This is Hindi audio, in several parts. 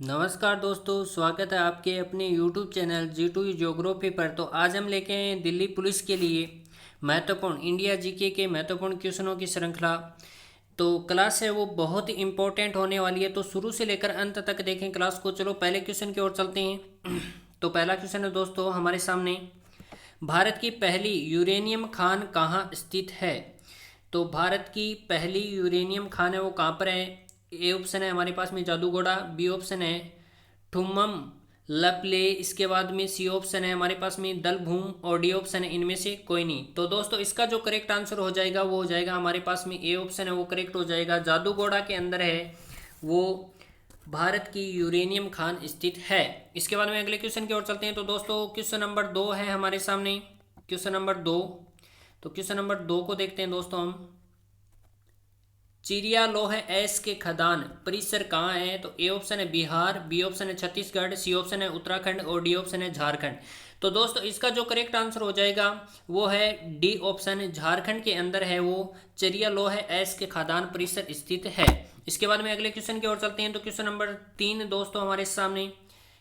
नमस्कार दोस्तों, स्वागत है आपके अपने YouTube चैनल G2 ज्योग्राफी पर। तो आज हम लेके आए हैं दिल्ली पुलिस के लिए महत्वपूर्ण इंडिया जीके के महत्वपूर्ण क्वेश्चनों की श्रृंखला। तो क्लास है वो बहुत ही इंपॉर्टेंट होने वाली है, तो शुरू से लेकर अंत तक देखें क्लास को। चलो पहले क्वेश्चन की ओर चलते हैं। तो पहला क्वेश्चन है दोस्तों हमारे सामने, भारत की पहली यूरेनियम खान कहाँ स्थित है? तो भारत की पहली यूरेनियम खान है वो कहाँ पर है? ए ऑप्शन है हमारे पास में जादूगोड़ा, बी ऑप्शन है ठुम्मम लपले, इसके बाद में सी ऑप्शन है हमारे पास में दलभूम, और डी ऑप्शन है इनमें से कोई नहीं। तो दोस्तों इसका जो करेक्ट आंसर हो जाएगा वो हो जाएगा हमारे पास में ए ऑप्शन है वो करेक्ट हो जाएगा, जादूगोड़ा के अंदर है वो भारत की यूरेनियम खान स्थित है। इसके बाद में अगले क्वेश्चन की ओर चलते हैं। तो दोस्तों क्वेश्चन नंबर 2 है हमारे सामने, क्वेश्चन नंबर 2। तो क्वेश्चन नंबर 2 को देखते हैं दोस्तों हम। चिड़िया लोह एस के खदान परिसर कहाँ है? तो ए ऑप्शन है बिहार, बी ऑप्शन है छत्तीसगढ़, सी ऑप्शन है उत्तराखंड, और डी ऑप्शन है झारखंड। तो दोस्तों इसका जो करेक्ट आंसर हो जाएगा वो है डी ऑप्शन, झारखंड के अंदर है वो चिड़िया लोह एस के खदान परिसर स्थित है। इसके बाद में अगले क्वेश्चन की ओर चलते हैं। तो क्वेश्चन नंबर 3 दोस्तों हमारे सामने,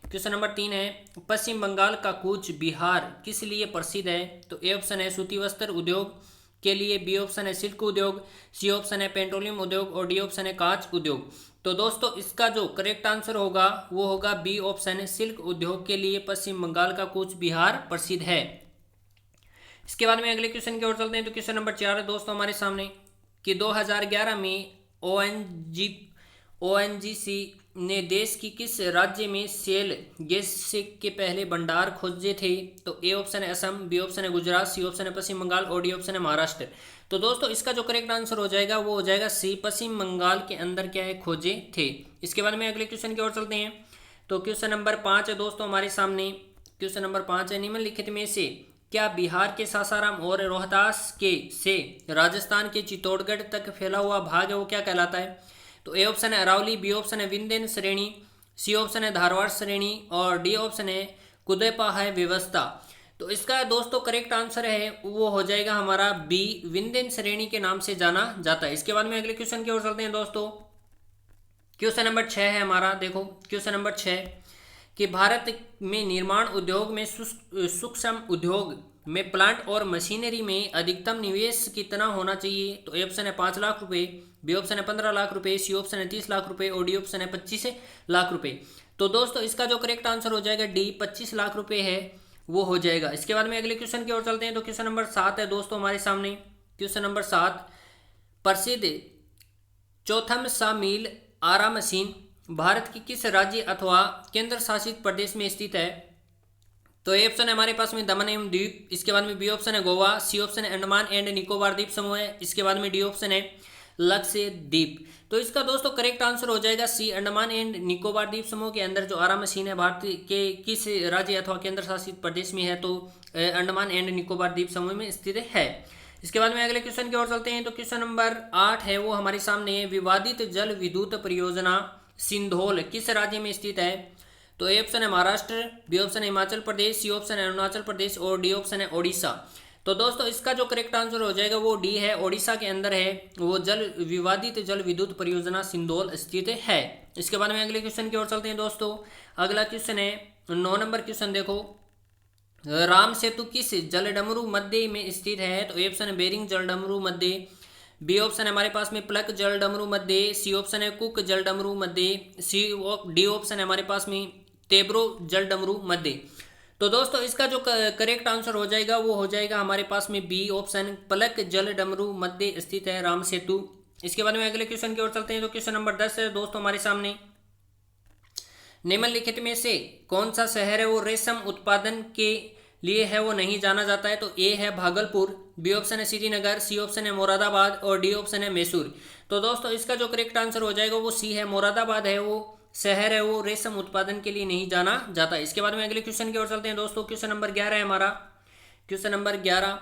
क्वेश्चन नंबर 3 है, पश्चिम बंगाल का कूच बिहार किस लिए प्रसिद्ध है? तो ए ऑप्शन है सूती वस्त्र उद्योग के लिए, बी ऑप्शन है सिल्क उद्योग, सी ऑप्शन है पेट्रोलियम उद्योग, और डी ऑप्शन है कांच उद्योग। तो दोस्तों इसका जो करेक्ट आंसर होगा वो होगा बी ऑप्शन है सिल्क उद्योग के लिए पश्चिम बंगाल का कूच बिहार प्रसिद्ध है। इसके बाद में अगले क्वेश्चन की ओर चलते हैं। तो क्वेश्चन नंबर 4 है दोस्तों हमारे सामने कि 2011 में ओएनजीसी ने देश की किस राज्य में शेल गैस के पहले भंडार खोजे थे? तो ए ऑप्शन है असम, बी ऑप्शन है गुजरात, सी ऑप्शन है पश्चिम बंगाल, और डी ऑप्शन है महाराष्ट्र। तो दोस्तों इसका जो करेक्ट आंसर हो जाएगा वो हो जाएगा सी, पश्चिम बंगाल के अंदर क्या है खोजे थे। इसके बाद में अगले क्वेश्चन की ओर चलते हैं। तो क्वेश्चन नंबर 5 है दोस्तों हमारे सामने, क्वेश्चन नंबर 5 है, निम्नलिखित में से क्या बिहार के सासाराम और रोहतास के से राजस्थान के चित्तौड़गढ़ तक फैला हुआ भाग है वो क्या कहलाता है? तो ए ऑप्शन है अरावली, बी ऑप्शन है विंध्यन श्रेणी, सी ऑप्शन है धारवाड़ श्रेणी, और डी ऑप्शन है कुदैपा है व्यवस्था। तो इसका दोस्तों करेक्ट आंसर है वो हो जाएगा हमारा बी, विंध्यन श्रेणी के नाम से जाना जाता है। इसके बाद में अगले क्वेश्चन की ओर चलते हैं दोस्तों। क्वेश्चन नंबर 6 है हमारा, देखो क्वेश्चन नंबर 6 कि भारत में निर्माण उद्योग में सूक्ष्म उद्योग में प्लांट और मशीनरी में अधिकतम निवेश कितना होना चाहिए? तो ए ऑप्शन है 5 लाख रुपए, बी ऑप्शन है 15 लाख रुपए, सी ऑप्शन है 30 लाख रुपए, और डी ऑप्शन है 25 लाख रुपए। तो दोस्तों इसका जो करेक्ट आंसर हो जाएगा डी, 25 लाख रुपए है वो हो जाएगा। इसके बाद में अगले क्वेश्चन की ओर चलते हैं। तो क्वेश्चन नंबर 7 है दोस्तों हमारे सामने, क्वेश्चन नंबर 7, प्रसिद्ध चौथम सा मील आरा मशीन भारत की किस राज्य अथवा केंद्र शासित प्रदेश में स्थित है? तो ए ऑप्शन है हमारे पास में दमन एवं द्वीप, इसके बाद में बी ऑप्शन है गोवा, सी ऑप्शन है अंडमान एंड निकोबार द्वीप समूह है, इसके बाद में डी ऑप्शन है लक्षद्वीप। तो इसका दोस्तों करेक्ट आंसर हो जाएगा सी, अंडमान एंड निकोबार द्वीप समूह के अंदर जो आरा मशीन है भारत के किस राज्य अथवा केंद्र शासित प्रदेश में है? तो अंडमान एंड निकोबार द्वीप समूह में स्थित है। इसके बाद में अगले क्वेश्चन की ओर चलते हैं। तो क्वेश्चन नंबर 8 है वो हमारे सामने, विवादित जल विद्युत परियोजना सिंधोल किस राज्य में स्थित है? तो ए ऑप्शन है महाराष्ट्र, बी ऑप्शन है हिमाचल प्रदेश, सी ऑप्शन है अरुणाचल प्रदेश, और डी ऑप्शन है ओडिशा। तो दोस्तों इसका जो करेक्ट आंसर हो जाएगा वो डी है, ओडिशा के अंदर है वो विवादित जल विद्युत परियोजना सिंधोल स्थित है। इसके बाद में अगले क्वेश्चन की ओर चलते हैं दोस्तों। अगला क्वेश्चन है 9 नंबर क्वेश्चन, देखो राम सेतु किस जलडमरू मध्य में स्थित है? तो ए ऑप्शन है बेरिंग जलडमरू मध्य, बी ऑप्शन है हमारे पास में प्लक जलडमरू मध्य, सी ऑप्शन है कुक जलडमरू मध्य, डी ऑप्शन है हमारे पास में तेब्रो जलडमरू मध्य। तो दोस्तों इसका जो करेक्ट आंसर हो जाएगा वो हो जाएगा हमारे पास में बी ऑप्शन, प्लक जलडमरू मध्य स्थित है राम सेतु। इसके बाद में अगले क्वेश्चन की ओर चलते हैं। तो क्वेश्चन नंबर 10 है दोस्तों हमारे सामने, निम्नलिखित में से कौन सा शहर है वो रेशम उत्पादन के लिए है वो नहीं जाना जाता है? तो ए है भागलपुर, बी ऑप्शन है श्रीनगर, सी ऑप्शन है मुरादाबाद, और डी ऑप्शन है मैसूर। तो दोस्तों इसका जो करेक्ट आंसर हो जाएगा वो सी है, मुरादाबाद है वो शहर है वो रेशम उत्पादन के लिए नहीं जाना जाता। इसके बाद में अगले क्वेश्चन की ओर चलते हैं दोस्तों। क्वेश्चन नंबर 11 है हमारा, क्वेश्चन नंबर 11,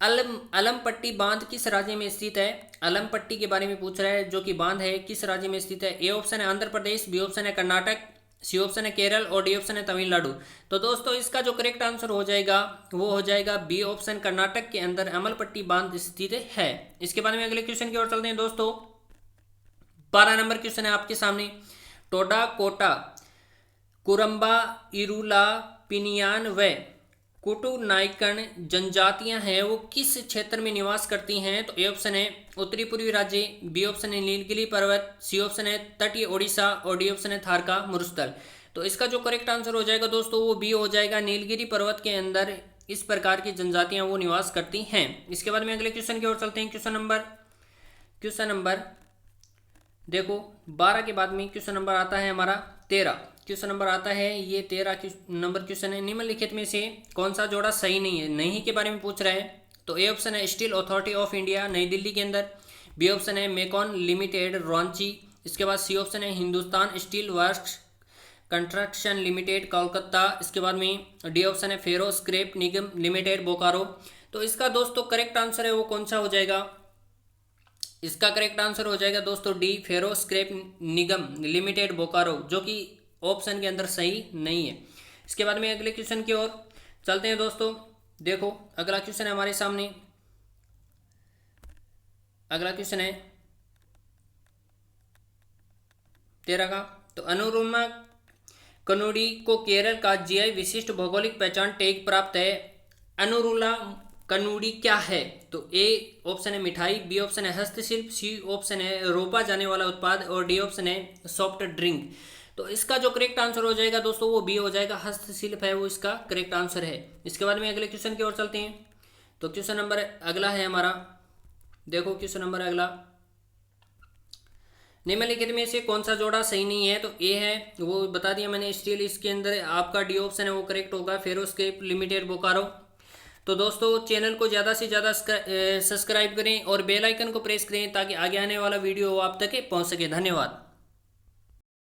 अलमपट्टी बांध किस राज्य में स्थित है? अलमपट्टी के बारे में पूछ रहा है, जो कि बांध है किस राज्य में स्थित है? ए ऑप्शन है आंध्र प्रदेश, बी ऑप्शन है कर्नाटक, सी ऑप्शन है केरल, और डी ऑप्शन है तमिलनाडु। तो दोस्तों इसका जो करेक्ट आंसर हो जाएगा वो हो जाएगा बी ऑप्शन, कर्नाटक के अंदर अमलपट्टी बांध स्थित है। इसके बाद में अगले क्वेश्चन की ओर चलते हैं दोस्तों। 12 नंबर क्वेश्चन है आपके सामने, टोडा कोटा, कुरम्बा, इरूला, पिनियान व कुटुनाइकन जनजातियां हैं वो किस क्षेत्र में निवास करती हैं? तो ए ऑप्शन है उत्तरी पूर्वी राज्य, बी ऑप्शन है नीलगिरी पर्वत, सी ऑप्शन है तटीय ओडिशा और डी ऑप्शन है थारका मरुस्थल। तो इसका जो करेक्ट आंसर हो जाएगा दोस्तों वो बी हो जाएगा, नीलगिरी पर्वत के अंदर इस प्रकार की जनजातियां वो निवास करती हैं। इसके बाद में अगले क्वेश्चन की ओर चलते हैं। क्वेश्चन नंबर देखो 12 के बाद में क्वेश्चन नंबर आता है हमारा 13। क्वेश्चन नंबर आता है ये 13 नंबर क्वेश्चन है, निम्नलिखित में से कौन सा जोड़ा सही नहीं है? नहीं के बारे में पूछ रहा है। तो ए ऑप्शन है स्टील अथॉरिटी ऑफ इंडिया नई दिल्ली के अंदर, बी ऑप्शन है मेकॉन लिमिटेड रांची, इसके बाद सी ऑप्शन है Hindustan steel works construction limited Kolkata, इसके बाद में डी ऑप्शन है फेरो स्क्रैप निगम लिमिटेड बोकारो। तो इसका दोस्तों करेक्ट आंसर है वो कौन सा हो जाएगा? इसका करेक्ट आंसर हो जाएगा दोस्तों डी फेरो स्क्रैप निगम लिमिटेड बोकारो, जो कि ऑप्शन के अंदर सही नहीं है। इसके बाद में अगले क्वेश्चन की ओर चलते हैं दोस्तों। देखो अगला क्वेश्चन है हमारे सामने, अगला क्वेश्चन है 13 का। तो अनुरुमा कनुडी को केरल का जीआई विशिष्ट भौगोलिक पहचान टैग प्राप्त है। अनुरुला कनुडी क्या है? तो ए ऑप्शन है मिठाई, बी ऑप्शन है हस्तशिल्प, सी ऑप्शन है रोपा जाने वाला उत्पाद और डी ऑप्शन है सॉफ्ट ड्रिंक। तो इसका जो करेक्ट आंसर हो जाएगा दोस्तों वो बी हो जाएगा, हस्तशिल्प है वो इसका करेक्ट आंसर है। इसके बाद में अगले क्वेश्चन की ओर चलते हैं। तो क्वेश्चन नंबर अगला है हमारा, देखो क्वेश्चन नंबर अगला, निम्नलिखित में से कौन सा जोड़ा सही नहीं है? तो ए है वो बता दिया मैंने स्टील, इसके अंदर आपका डी ऑप्शन है वो करेक्ट होगा, फेरोस्केप लिमिटेड बोकारो। तो दोस्तों चैनल को ज़्यादा से ज़्यादा सब्सक्राइब करें और बेल आइकन को प्रेस करें ताकि आगे आने वाला वीडियो आप तक पहुंच सके। धन्यवाद।